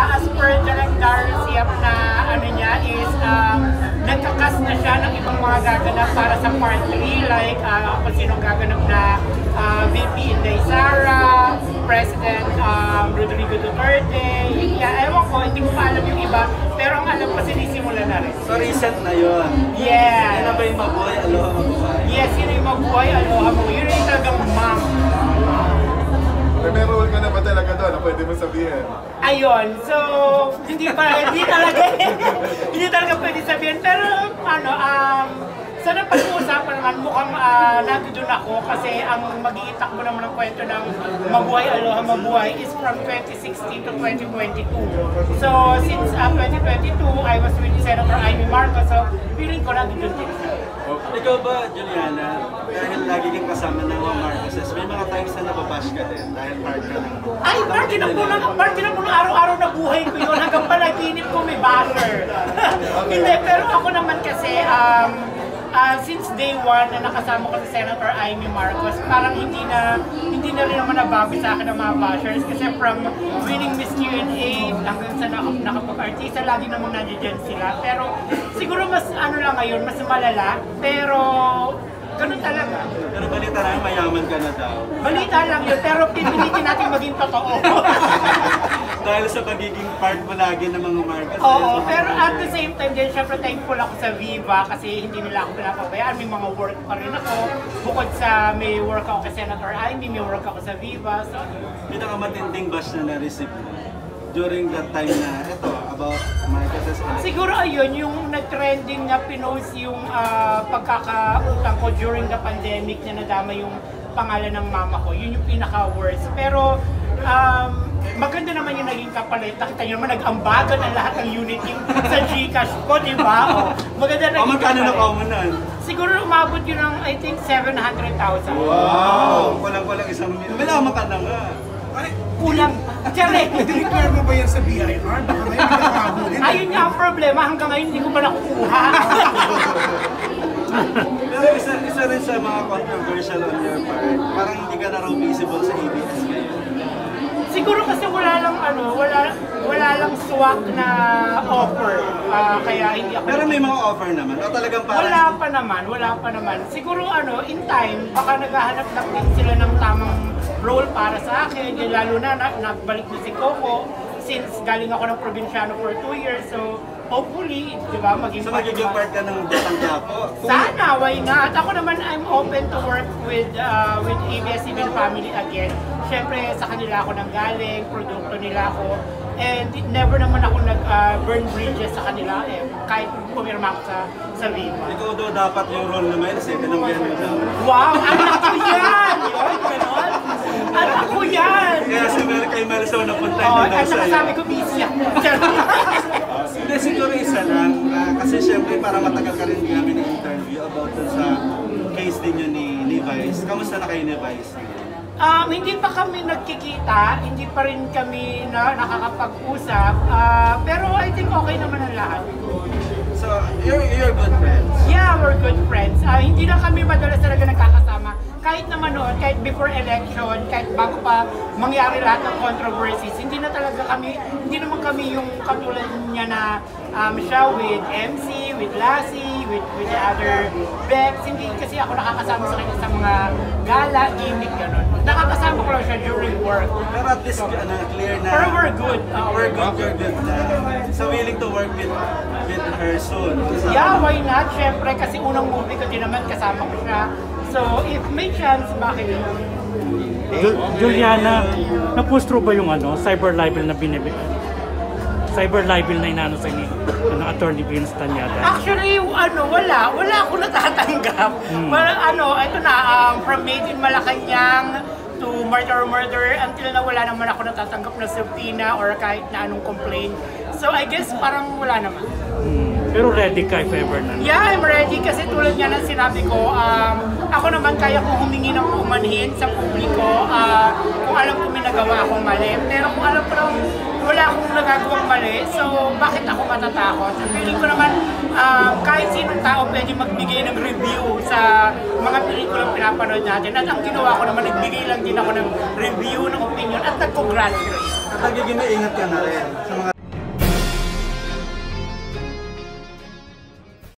As per Direct Darren Siap na ano niya is nagkakas na siya ng ibang mga gaganap para sa part 3 like kung sino gaganap na VP Inday Sara, President Rodrigo Duterte. Yeah, ewan ko, hindi ko pa alam yung iba pero ang alam ko sinisimulan na rin. So recent na yun? Yeah. Yan na ba yung Mabuhay Aloha Mabuhay? Yes, yun yung Mabuhay Aloha Mabuhay. Yun yung talagang mom. May role ka na ba talaga doon na pwede mo sabihin? Ayun, so hindi talaga pwede sabihin pero ano, sa napag-uusapan naman mukhang nandun ako kasi ang mag-iitakbo naman ng kwento ng Mabuhay Aloha Mabuhay is from 2016 to 2022. So since 2022, I was with Senator Amy Marcos, so feeling ko nandun din siya. Ikaw ba, Juliana, dahil lagi kang kasama ng mga Marcoses, may mga times na nababash ka din dahil part ka ng... Ay, parte na po ng araw-araw na buhay ko yun hanggang palaginip ko may basher. Hindi, pero ako naman kasi, since day one na nakasama ko si Senator Amy Marcos, parang hindi na rin naman nabago sa akin ng mga bashers kasi from winning Miss Q&A hanggang sa nakapag-artista, lagi namang nandiyan sila. Pero siguro mas ano lang ngayon, mas malala, pero ganun talaga. Pero balita na mayaman ka na daw. Balita lang yun, pero pipilitin natin maging totoo. Dahil sa pagiging part mo lagi ng mga Marcos. Oo, pero at the same time din, syempre thankful ako sa Viva kasi hindi nila ako pinapabayaan. May mga work pa rin ako. Bukod sa may work ako kay Senator Amy, may work ako sa Viva. So, pinakamatinding bash na na-receive mo during that time na ito, about Marcos. Siguro ayun, yung nag-trending na pinost yung pagkakautang ko during the pandemic na nadama yung pangalan ng mama ko. Yun yung pinaka-worst. Pero maganda naman yung naging kapalit. Nakita nyo naman, nag-ambagan ang lahat ng unit yung sa Gcash ko, di ba? Maganda naging kapalit. Magkano na kaumanan? Siguro umabot yun ng, I think, 700,000. Wow! Kulang-kulang 1 million. Malaman ka na nga. Kulang. Tiyari! Dineclare mo ba yan sa BIR? Baka may pinakahulin. Ayun nga ang problema. Hanggang ngayon, hindi ko pa nakukuha. Pero isa rin sa mga controversial on your part, parang hindi ka na raw visible sa ABS ngayon. Siguro kasi wala lang swak na offer. Kaya hindi ako... Pero may mga offer naman. O talagang parang... Wala pa naman. Siguro in time, baka naghahanap lang din sila ng tamang role para sa akin. Lalo na nagbalik na si Coco since galing ako ng probinsyano for 2 years. So hopefully, di ba, maging part ka ng Batang Quiapo? Sana, why not? Ako naman, I'm open to work with ABS-CBN family again. Siyempre, sa kanila ako nanggaling, produkto nila ako. And never naman ako nag-burn bridges sa kanila kahit pumirma ako sa Viva. Ikaw daw dapat yung role na may kasi binanggihan mo daw. Wow! Anak ko yan! Yun, ganon. Anak ko yan! Kaya si kay Marisol napunta niyo daw at sa'yo. nakasabi ko, busy ako. Hindi, siguro isa lang. Kasi syempre parang matagal ka rin namin ng interview about dun sa case din yun ni Vice. Kamusta na kayo ni Vice? Hindi pa kami nagkikita, hindi pa rin kami nakakapag-usap, pero I think okay naman ang lahat. So, you're good friends? Yeah, we're good friends. Hindi na kami madalas talaga nagkakasama. Kahit naman noon, kahit before election, kahit bago pa mangyari lahat ng controversies, hindi naman kami yung katulad niya na siya with MC, with Lassie, with the other Bex. Hindi kasi ako nakakasama sa kanya sa mga gala, gimmick, gano'n. Nakakasama ko lang siya during work. Pero at least clear na. Pero we're good. We're good na. So willing to work with her soon. Yeah, why not? Siyempre, kasi unang movie ko din naman kasama ko siya. So, if may chance, bakit hindi? Juliana, na-post ba yung cyber libel na cyber libel na inano sa inyo ng Attorney Vince Tanyada? Actually, wala ako natatanggap. Ito na, from Made in Malacanang to murder until na wala naman ako natatanggap na subpoena or kahit na anong complaint. So I guess parang wala naman. Pero ready ka if ever na? Yeah, I'm ready kasi tulad nga ng sinabi ko, ako naman kaya kong humingi ng umanhin sa publiko kung alam ko may nagawa akong mali. Pero kung alam ko lang wala akong nagagawang mali, so bakit ako matatakot? Feeling ko naman kahit sinong tao pwede magbigay ng review sa mga pelikulang pinapanood natin. At ang ginawa ko naman, nagbigay lang din ako ng review, ng opinion at nagko-graduate. At nagiging ingat ka na rin sa mga